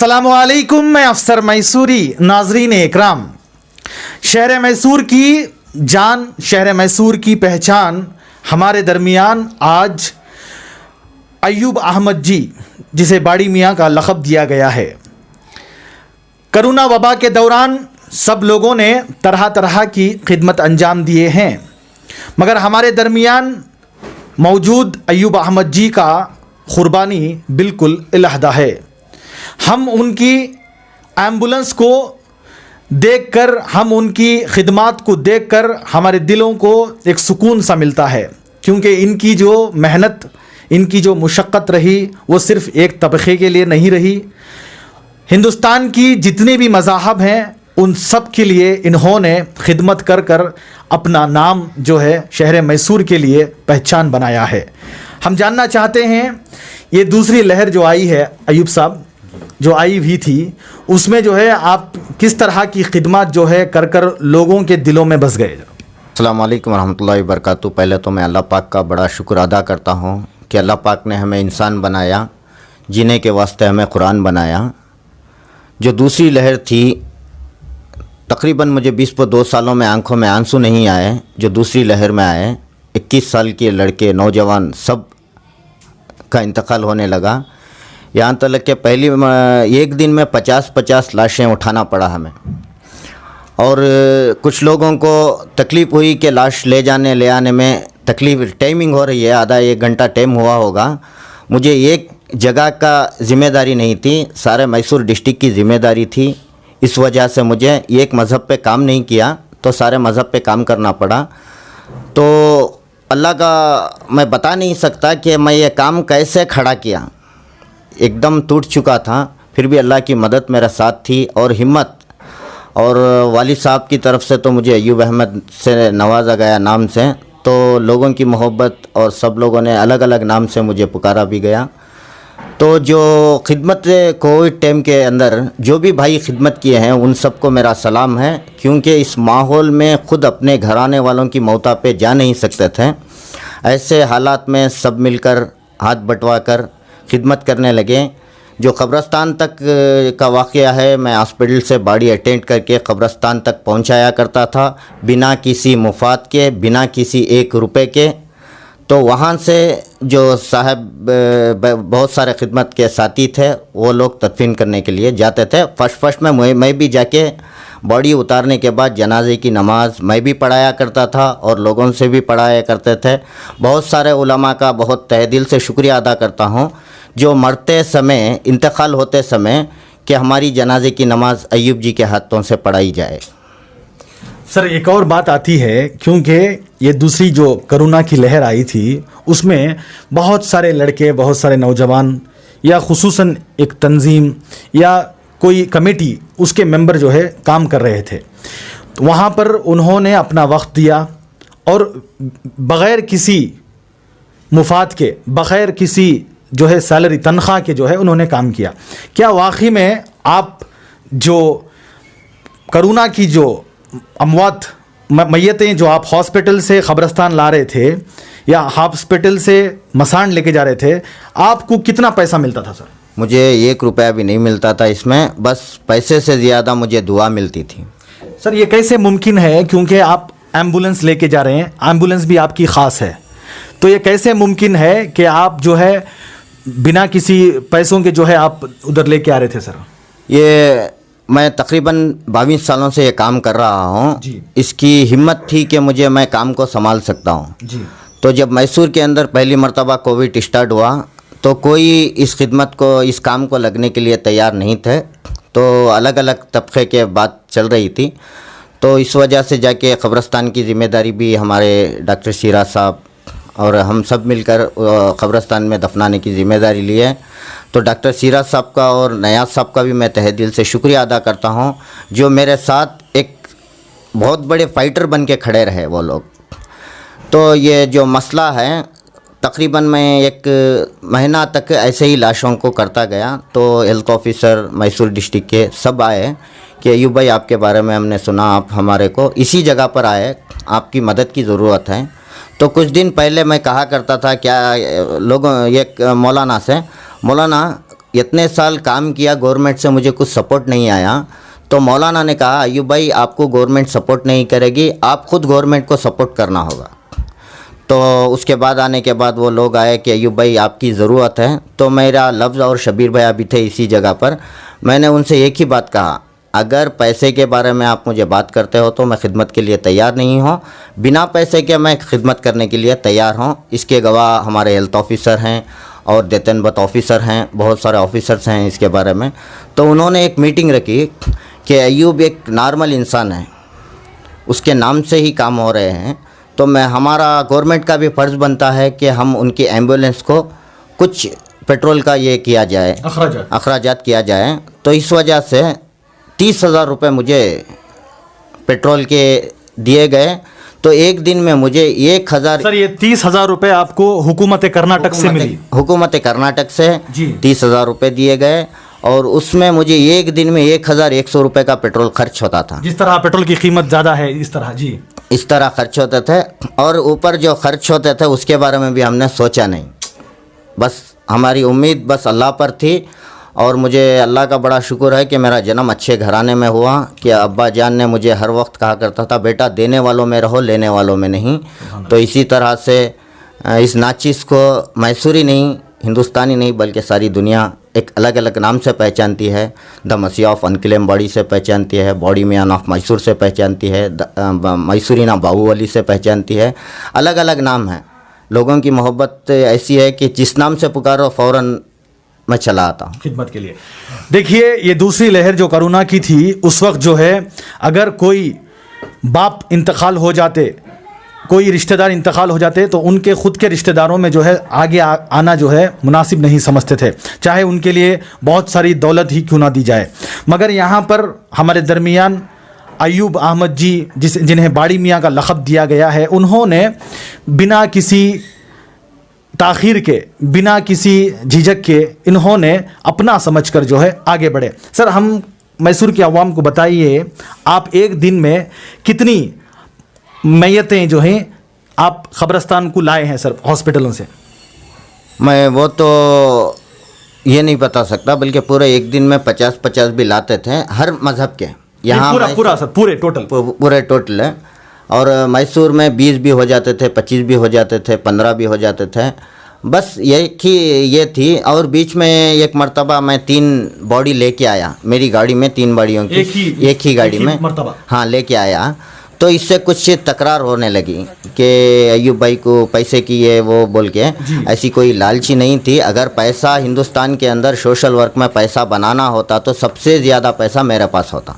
अस्सलामुअलैकुम, मैं अफसर मैसूरी। नाजरीन इकराम, शहर मैसूर की जान, शहर मैसूर की पहचान हमारे दरमियान आज अय्यूब अहमद जी, जिसे बाड़ी मियाँ का लक़ब दिया गया है। कोरोना वबा के दौरान सब लोगों ने तरह तरह की खिदमत अंजाम दिए हैं, मगर हमारे दरमियान मौजूद अय्यूब अहमद जी का क़ुरबानी बिल्कुल अलहदा है। हम उनकी एम्बुलेंस को देखकर, हम उनकी खिदमात को देखकर हमारे दिलों को एक सुकून सा मिलता है, क्योंकि इनकी जो मेहनत, इनकी जो मुशक्क़त रही, वो सिर्फ़ एक तबक़े के लिए नहीं रही। हिंदुस्तान की जितने भी मज़ाहब हैं उन सब के लिए इन्होंने खिदमत कर कर अपना नाम जो है शहर मैसूर के लिए पहचान बनाया है। हम जानना चाहते हैं, ये दूसरी लहर जो आई है अय्यूब साहब, जो आई भी थी, उसमें जो है आप किस तरह की खिदमत जो है कर कर लोगों के दिलों में बस गए? अस्सलाम वालेकुम रहमतुल्लाहि व बरकातुहू। पहले तो मैं अल्लाह पाक का बड़ा शुक्र अदा करता हूँ कि अल्लाह पाक ने हमें इंसान बनाया, जीने के वास्ते हमें कुरान बनाया। जो दूसरी लहर थी, तकरीबन मुझे 20-2 सालों में आंखों में आंसू नहीं आए। जो दूसरी लहर में आए, 21 साल के लड़के, नौजवान, सब का इंतकाल होने लगा। यहाँ तक कि पहली एक दिन में 50-50 लाशें उठाना पड़ा हमें, और कुछ लोगों को तकलीफ़ हुई कि लाश ले जाने ले आने में तकलीफ़। टाइमिंग हो रही है, आधा 1 घंटा टाइम हुआ होगा। मुझे एक जगह का ज़िम्मेदारी नहीं थी, सारे मैसूर डिस्ट्रिक्ट की ज़िम्मेदारी थी। इस वजह से मुझे एक मज़हब पे काम नहीं किया, तो सारे मज़हब पे काम करना पड़ा। तो अल्लाह का मैं बता नहीं सकता कि मैं ये काम कैसे खड़ा किया। एकदम टूट चुका था, फिर भी अल्लाह की मदद मेरा साथ थी और हिम्मत। और वालिद साहब की तरफ से तो मुझे अय्यूब अहमद से नवाजा गया नाम से, तो लोगों की मोहब्बत और सब लोगों ने अलग अलग नाम से मुझे पुकारा भी गया। तो जो खिदमत कोविड टाइम के अंदर जो भी भाई खिदमत किए हैं उन सबको मेरा सलाम है, क्योंकि इस माहौल में ख़ुद अपने घराने वालों की मौता पे जा नहीं सकते थे। ऐसे हालात में सब मिलकर हाथ बंटवा कर खिदमत करने लगे। जो कब्रस्तान तक का वाक़या है, मैं हॉस्पिटल से बाड़ी अटेंड करके कब्रस्तान तक पहुंचाया करता था, बिना किसी मुफात के, बिना किसी 1 रुपए के। तो वहाँ से जो साहब बहुत सारे खिदमत के साथी थे, वो लोग तदफीन करने के लिए जाते थे। फर्स्ट में मैं भी जाके बॉडी उतारने के बाद जनाजे की नमाज़ मैं भी पढ़ाया करता था और लोगों से भी पढ़ाया करते थे। बहुत सारे उलमा का बहुत तहे दिल से शुक्रिया अदा करता हूँ, जो मरते समय, इंतकाल होते समय, कि हमारी जनाजे की नमाज़ अय्यूब जी के हाथों से पढ़ाई जाए। सर, एक और बात आती है, क्योंकि ये दूसरी जो कोरोना की लहर आई थी, उसमें बहुत सारे लड़के, बहुत सारे नौजवान, या खुसूसन एक तंजीम या कोई कमेटी, उसके मेंबर जो है काम कर रहे थे। तो वहाँ पर उन्होंने अपना वक्त दिया और बग़ैर किसी मुफाद के, बग़ैर किसी जो है सैलरी, तनख्वाह के जो है उन्होंने काम किया। क्या वाकई में आप जो कोरोना की जो अमवात, मैयतें जो आप हॉस्पिटल से ख़बरस्तान ला रहे थे या हॉस्पिटल से मसान लेके जा रहे थे, आपको कितना पैसा मिलता था? सर, मुझे 1 रुपया भी नहीं मिलता था इसमें, बस पैसे से ज़्यादा मुझे दुआ मिलती थी। सर, ये कैसे मुमकिन है? क्योंकि आप एम्बुलेंस लेके जा रहे हैं, एम्बुलेंस भी आपकी ख़ास है, तो ये कैसे मुमकिन है कि आप जो है बिना किसी पैसों के जो है आप उधर लेके आ रहे थे? सर, ये मैं तकरीबन 22 सालों से ये काम कर रहा हूँ। इसकी हिम्मत थी कि मैं काम को संभाल सकता हूँ। तो जब मैसूर के अंदर पहली मर्तबा कोविड स्टार्ट हुआ, तो कोई इस खिदमत को, इस काम को लगने के लिए तैयार नहीं थे। तो अलग अलग तबक़े के बात चल रही थी, तो इस वजह से जाके कब्रस्तान की ज़िम्मेदारी भी हमारे डॉक्टर सिराज साहब और हम सब मिलकर कब्रस्तान में दफनाने की ज़िम्मेदारी ली है। तो डॉक्टर सिराज साहब का और नयाज साहब का भी मैं तहे दिल से शुक्रिया अदा करता हूँ, जो मेरे साथ एक बहुत बड़े फ़ाइटर बन के खड़े रहे वो लोग। तो ये जो मसला है, तकरीबन मैं 1 महीना तक ऐसे ही लाशों को करता गया। तो हेल्थ ऑफिसर मैसूर डिस्ट्रिक्ट के सब आए कि अय्यूब भाई, आपके बारे में हमने सुना, आप हमारे को इसी जगह पर आए, आपकी मदद की ज़रूरत है। तो कुछ दिन पहले मैं कहा करता था क्या लोगों, एक मौलाना से, मौलाना इतने साल काम किया, गवर्नमेंट से मुझे कुछ सपोर्ट नहीं आया, तो मौलाना ने कहा अयूब भाई आपको गवर्नमेंट सपोर्ट नहीं करेगी, आप खुद गवर्नमेंट को सपोर्ट करना होगा। तो उसके बाद आने के बाद वो लोग आए कि अयूब भाई आपकी ज़रूरत है। तो मेरा लफ्ज़ और शबीर भाई अभी थे इसी जगह पर, मैंने उनसे एक ही बात कहा, अगर पैसे के बारे में आप मुझे बात करते हो तो मैं खिदमत के लिए तैयार नहीं हूँ, बिना पैसे के मैं खिदमत करने के लिए तैयार हूँ। इसके गवाह हमारे हेल्थ ऑफिसर हैं और देतनबत ऑफिसर हैं, बहुत सारे ऑफिसर्स हैं इसके बारे में। तो उन्होंने एक मीटिंग रखी कि अयूब एक नॉर्मल इंसान है, उसके नाम से ही काम हो रहे हैं, तो मैं हमारा गवर्नमेंट का भी फ़र्ज़ बनता है कि हम उनकी एम्बुलेंस को कुछ पेट्रोल का ये किया जाए, अखराजात किया जाए। तो इस वजह से 30,000 रुपये मुझे पेट्रोल के दिए गए। तो एक दिन में मुझे 1,000। सर ये 30,000 रुपये आपको हुकूमत कर्नाटक से मिली? हुकूमत कर्नाटक से 30,000 रुपये दिए गए और उसमें मुझे एक दिन में 1,100 रुपये का पेट्रोल खर्च होता था। जिस तरह पेट्रोल की कीमत ज़्यादा है इस तरह, जी इस तरह खर्च होते थे। और ऊपर जो खर्च होते थे उसके बारे में भी हमने सोचा नहीं, बस हमारी उम्मीद बस अल्लाह पर थी। और मुझे अल्लाह का बड़ा शुक्र है कि मेरा जन्म अच्छे घराने में हुआ, कि अब्बा जान ने मुझे हर वक्त कहा करता था बेटा देने वालों में रहो, लेने वालों में नहीं। तो इसी तरह से इस नाचिस को मैसूरी नहीं, हिंदुस्तानी नहीं, बल्कि सारी दुनिया एक अलग अलग नाम से पहचानती है। The Masih of unclaim body से पहचानती है, बॉडी मैन ऑफ मैसूर से पहचानती है, मैसूरीना बाहुबली से पहचानती है। अलग अलग नाम है। लोगों की मोहब्बत ऐसी है कि जिस नाम से पुकारो फ़ौरन मैं चला आता हूँ खिदमत के लिए। देखिए ये दूसरी लहर जो कोरोना की थी, उस वक्त जो है अगर कोई बाप इंतकाल हो जाते, कोई रिश्तेदार इंतकाल हो जाते, तो उनके ख़ुद के रिश्तेदारों में जो है आगे आना जो है मुनासिब नहीं समझते थे, चाहे उनके लिए बहुत सारी दौलत ही क्यों ना दी जाए। मगर यहाँ पर हमारे दरमियान अयूब अहमद जी, जिन्हें बाड़ी मियाँ का लक़ब दिया गया है, उन्होंने बिना किसी ताख़ीर के, बिना किसी झिझक के, इन्होंने अपना समझकर जो है आगे बढ़े। सर हम मैसूर की आवाम को बताइए, आप एक दिन में कितनी मैयतें जो हैं आप क़ब्रस्तान को लाए हैं सर हॉस्पिटलों से? मैं वो तो ये नहीं बता सकता, बल्कि पूरे एक दिन में 50-50 भी लाते थे हर मज़हब के। यहाँ पूरा सर पूरे टोटल है। और मैसूर में 20 भी हो जाते थे, 25 भी हो जाते थे, 15 भी हो जाते थे। बस ये थी। और बीच में एक मर्तबा मैं 3 बॉडी लेके आया, मेरी गाड़ी में 3 बॉडियों की एक ही गाड़ी में हाँ लेके आया। तो इससे कुछ तकरार होने लगी कि अयूब भाई को पैसे की ये वो बोल के। ऐसी कोई लालची नहीं थी। अगर पैसा हिंदुस्तान के अंदर सोशल वर्क में पैसा बनाना होता तो सबसे ज़्यादा पैसा मेरे पास होता।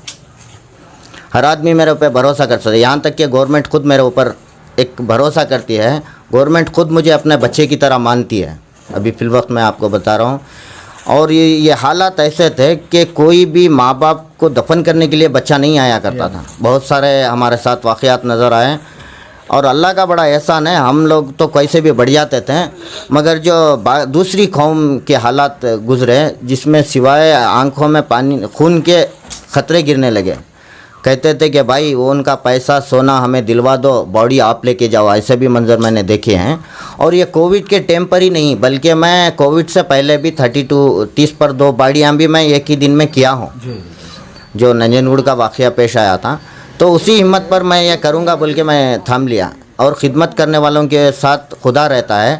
हर आदमी मेरे ऊपर भरोसा कर सकता है, यहाँ तक कि गवर्नमेंट खुद मेरे ऊपर एक भरोसा करती है। गवर्नमेंट खुद मुझे अपने बच्चे की तरह मानती है, अभी फ़िल वक्त मैं आपको बता रहा हूँ। और ये हालात ऐसे थे कि कोई भी माँ बाप को दफन करने के लिए बच्चा नहीं आया करता था। बहुत सारे हमारे साथ वाक़यात नज़र आए और अल्लाह का बड़ा एहसान है, हम लोग तो कैसे भी बढ़ जाते थे। मगर जो दूसरी कौम के हालात गुजरे, जिसमें सिवाय आँखों में पानी खून के ख़तरे गिरने लगे, कहते थे कि भाई वो उनका पैसा सोना हमें दिलवा दो, बॉडी आप लेके जाओ। ऐसे भी मंजर मैंने देखे हैं। और ये कोविड के टाइम पर ही नहीं, बल्कि मैं कोविड से पहले भी 30 पर 2 बॉडियाँ भी मैं एक ही दिन में किया हूँ, जो नंजनगुड़ का वाक़या पेश आया था। तो उसी हिम्मत पर मैं ये करूँगा बोल के मैं थाम लिया। और ख़िदमत करने वालों के साथ खुदा रहता है।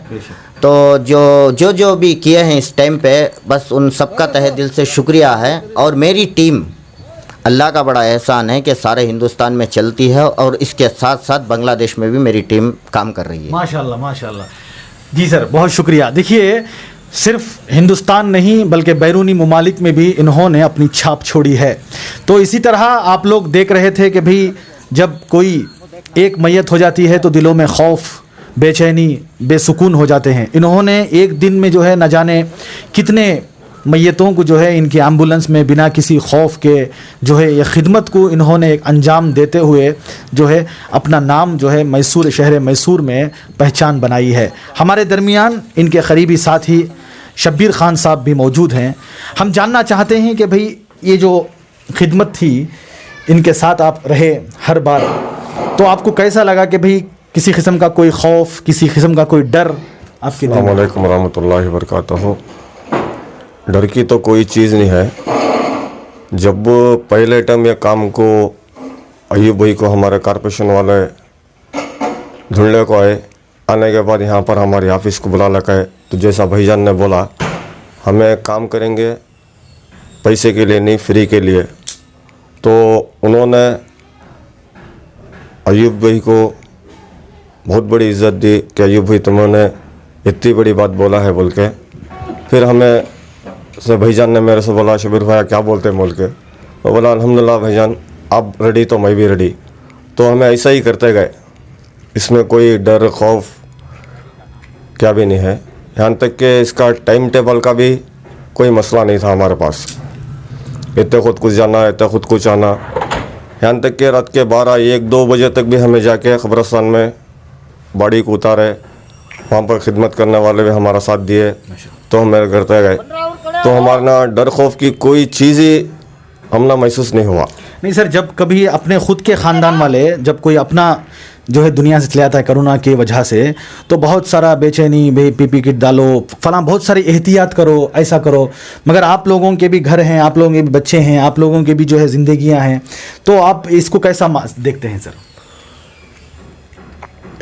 तो जो भी किए हैं इस टाइम पे, बस उन सबका तहे दिल से शुक्रिया है। और मेरी टीम, अल्लाह का बड़ा एहसान है कि सारे हिंदुस्तान में चलती है और इसके साथ साथ बांग्लादेश में भी मेरी टीम काम कर रही है। माशाल्लाह माशाल्लाह। जी सर बहुत शुक्रिया। देखिए सिर्फ हिंदुस्तान नहीं बल्कि बैरूनी ममालिक में भी इन्होंने अपनी छाप छोड़ी है। तो इसी तरह आप लोग देख रहे थे कि भाई जब कोई एक मैयत हो जाती है तो दिलों में खौफ, बेचैनी, बेसुकून हो जाते हैं। इन्होंने एक दिन में जो है न जाने कितने मैयतों को जो है इनकी एम्बुलेंस में बिना किसी खौफ के जो है ये खिदमत को इन्होंने एक अंजाम देते हुए जो है अपना नाम जो है मैसूर, शहर मैसूर में पहचान बनाई है। हमारे दरमियान इनके करीबी साथी शब्बीर खान साहब भी मौजूद हैं। हम जानना चाहते हैं कि भाई ये जो खिदमत थी, इनके साथ आप रहे हर बार, तो आपको कैसा लगा कि भाई किसी किस्म का कोई खौफ, किसी किस्म का कोई डर आपके दिल में? अस्सलाम वालेकुम रहमतुल्लाहि व बरकातहू। डर की तो कोई चीज़ नहीं है। जब पहले टाइम ये काम को अयूब भाई को हमारे कॉरपोरेशन वाले ढूंढने को आने के बाद यहाँ पर हमारे ऑफिस को बुला लगा है, तो जैसा भाईजान ने बोला हमें काम करेंगे पैसे के लिए नहीं, फ्री के लिए। तो उन्होंने अयूब भाई को बहुत बड़ी इज़्ज़त दी कि अयूब भाई तुमने इतनी बड़ी बात बोला है बोल के। फिर हमें से भाईजान ने मेरे से बोला शबीर भाई क्या बोलते हैं बोल के। वो बोला अल्हम्दुलिल्लाह भाईजान आप रेडी तो मैं भी रेडी। तो हमें ऐसा ही करते गए, इसमें कोई डर खौफ क्या भी नहीं है। यहाँ तक कि इसका टाइम टेबल का भी कोई मसला नहीं था हमारे पास, इतने खुद कुछ जाना इतने खुद कुछ आना। यहाँ तक कि रात के 12-1-2 बजे तक भी हमें जाके कब्रिस्तान में बॉडी को उतारे, वहाँ पर खिदमत करने वाले भी हमारा साथ दिए, तो हम मेरे करते गए। तो हमारा ना डर खौफ की कोई चीज़ ही हम ना महसूस नहीं हुआ। नहीं सर, जब कभी अपने खुद के ख़ानदान वाले जब कोई अपना जो है दुनिया से चले जाता है कोरोना की वजह से, तो बहुत सारा बेचैनी, पीपी किट डालो, फला बहुत सारी एहतियात करो, ऐसा करो। मगर आप लोगों के भी घर हैं, आप लोगों के भी बच्चे हैं, आप लोगों के भी जो है ज़िंदगियां हैं, तो आप इसको कैसा देखते हैं सर?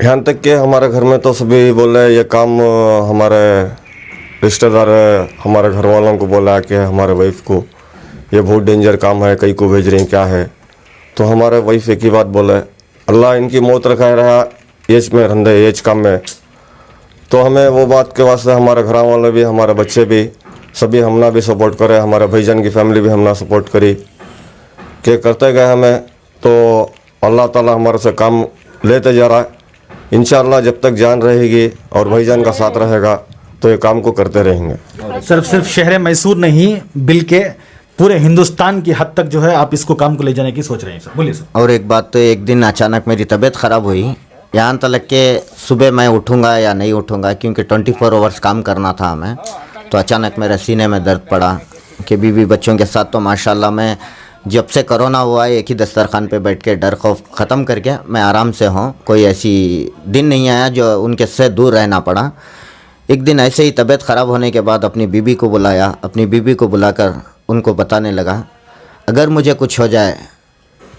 यहाँ तक कि हमारे घर में तो सभी बोले ये काम हमारे रिश्तेदार हमारे घर वालों को बोला कि हमारे वाइफ को ये बहुत डेंजर काम है, कई को भेज रही क्या है। तो हमारे वाइफ एक ही बात बोले अल्लाह इनकी मौत रखा रहा एज में रंधे एज काम में। तो हमें वो बात के वास्ते हमारे घर वाले भी हमारे बच्चे भी सभी हमना भी सपोर्ट करे, हमारे भाईजान की फैमिली भी हमना सपोर्ट करी कि करते गए हमें। तो अल्लाह ताला हमारे से काम लेते जा रहा है। इंशाअल्लाह जब तक जान रहेगी और भाईजान का साथ रहेगा तो ये काम को करते रहेंगे। सिर्फ शहर मैसूर नहीं बल्कि पूरे हिंदुस्तान की हद तक जो है आप इसको काम को ले जाने की सोच रहे हैं सर? बोलिए सर। और एक बात तो, एक दिन अचानक मेरी तबीयत ख़राब हुई, यहाँ तक के सुबह मैं उठूँगा या नहीं उठूँगा, क्योंकि 24 आवर्स काम करना था हमें। तो अचानक मेरे सीने में दर्द पड़ा कि बीवी बच्चों के साथ तो माशाल्लाह मैं जब से कोरोना हुआ एक ही दस्तरखान पे बैठ के डर खौफ ख़त्म करके मैं आराम से हूँ। कोई ऐसी दिन नहीं आया जो उनके से दूर रहना पड़ा। एक दिन ऐसे ही तबीयत ख़राब होने के बाद अपनी बीवी को बुलाया, अपनी बीवी को बुलाकर उनको बताने लगा अगर मुझे कुछ हो जाए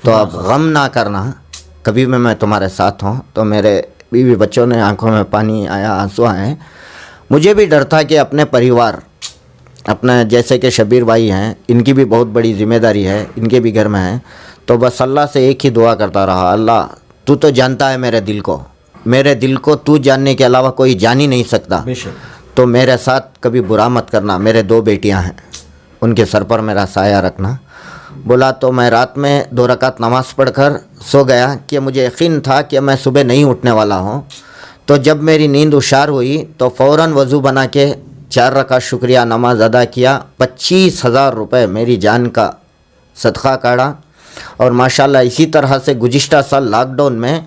तो आप गम ना करना, कभी भी मैं तुम्हारे साथ हूँ। तो मेरे बीवी बच्चों ने आंखों में पानी आया, आंसू आए। मुझे भी डर था कि अपने परिवार, अपना जैसे कि शबीर भाई हैं, इनकी भी बहुत बड़ी ज़िम्मेदारी है, इनके भी घर में है। तो बस अल्लाह से एक ही दुआ करता रहा, अल्लाह तू तो जानता है मेरे दिल को तू जानने के अलावा कोई जान ही नहीं सकता। तो मेरे साथ कभी बुरा मत करना। मेरे 2 बेटियां हैं, उनके सर पर मेरा साया रखना। बोला तो मैं रात में 2 रकात नमाज पढ़कर सो गया कि मुझे यकीन था कि मैं सुबह नहीं उठने वाला हूँ। तो जब मेरी नींद हुशार हुई तो फ़ौरन वज़ू बना के 4 रकात शुक्रिया नमाज अदा किया। 25,000 रुपये मेरी जान का सदका काढ़ा। और माशाल्लाह इसी तरह से गुज़िश्ता साल लॉकडाउन में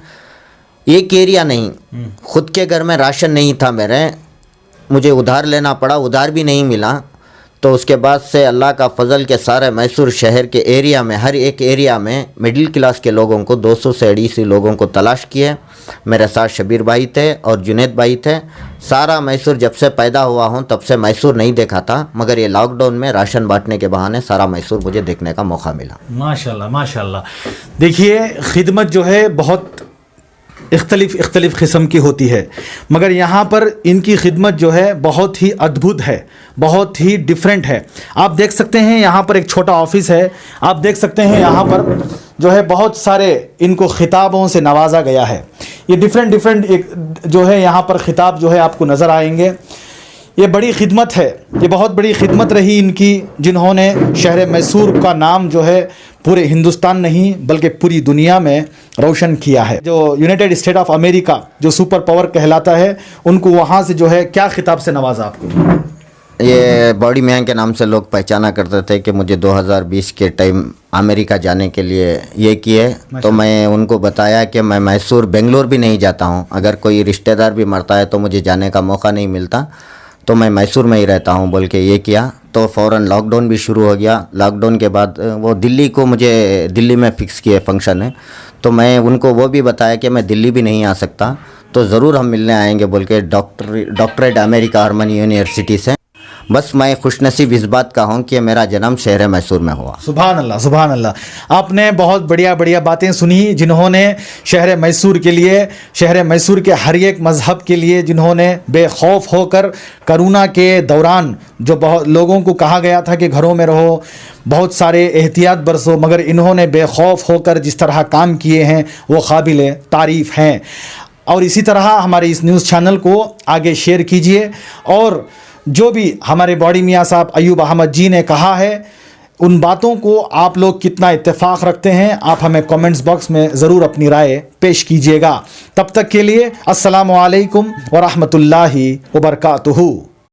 एक एरिया नहीं, ख़ुद के घर में राशन नहीं था मेरे, मुझे उधार लेना पड़ा, उधार भी नहीं मिला। तो उसके बाद से अल्लाह का फजल के सारे मैसूर शहर के एरिया में, हर एक एरिया में मिडिल क्लास के लोगों को 200 से 250 लोगों को तलाश किए। मेरे साथ शबीर भाई थे और जुनेद भाई थे। सारा मैसूर जब से पैदा हुआ हूँ तब से मैसूर नहीं देखा था, मगर ये लॉकडाउन में राशन बांटने के बहाने सारा मैसूर मुझे देखने का मौका मिला। माशाल्लाह माशाल्लाह। देखिए खिदमत जो है बहुत इख्तलिफ किस्म की होती है, मगर यहाँ पर इनकी खिदमत जो है बहुत ही अद्भुत है, बहुत ही डिफरेंट है। आप देख सकते हैं यहाँ पर एक छोटा ऑफिस है, आप देख सकते हैं यहाँ पर जो है बहुत सारे इनको खिताबों से नवाजा गया है। ये डिफरेंट एक जो है यहाँ पर खिताब जो है आपको नज़र आएंगे। ये बड़ी खिदमत है, ये बहुत बड़ी खिदमत रही इनकी, जिन्होंने शहर मैसूर का नाम जो है पूरे हिंदुस्तान नहीं बल्कि पूरी दुनिया में रोशन किया है। जो यूनाइटेड स्टेट ऑफ अमेरिका जो सुपर पावर कहलाता है, उनको वहाँ से जो है क्या खिताब से नवाजा आपको? ये बॉडी मियाँ के नाम से लोग पहचाना करते थे कि मुझे 2020 के टाइम अमेरिका जाने के लिए ये किए। तो मैं उनको बताया कि मैं मैसूर बेंगलोर भी नहीं जाता हूँ, अगर कोई रिश्तेदार भी मरता है तो मुझे जाने का मौका नहीं मिलता, तो मैं मैसूर में ही रहता हूँ बोल के ये किया। तो फ़ौरन लॉकडाउन भी शुरू हो गया। लॉकडाउन के बाद वो दिल्ली को मुझे दिल्ली में फ़िक्स किए फंक्शन है, तो मैं उनको वो भी बताया कि मैं दिल्ली भी नहीं आ सकता, तो ज़रूर हम मिलने आएंगे बोल के डॉक्टरेट अमेरिका हार्मनी यूनिवर्सिटी से बस मैं खुशनसीब इस बात का हूँ कि मेरा जन्म शहर मैसूर में हुआ। सुभान अल्लाह, सुभान अल्लाह। आपने बहुत बढ़िया बढ़िया बातें सुनी, जिन्होंने शहर मैसूर के लिए, शहर मैसूर के हर एक मज़हब के लिए, जिन्होंने बेखौफ होकर कोरोना के दौरान जो बहुत लोगों को कहा गया था कि घरों में रहो, बहुत सारे एहतियात बरसो, मगर इन्होंने बेखौफ होकर जिस तरह काम किए हैं वो काबिल तारीफ़ हैं। और इसी तरह हमारे इस न्यूज़ चैनल को आगे शेयर कीजिए, और जो भी हमारे बॉडी मियाँ साहब अयूब अहमद जी ने कहा है उन बातों को आप लोग कितना इत्तेफाक रखते हैं, आप हमें कमेंट्स बॉक्स में ज़रूर अपनी राय पेश कीजिएगा। तब तक के लिए अस्सलामु अलैकुम व रहमतुल्लाहि व बरकातुहू।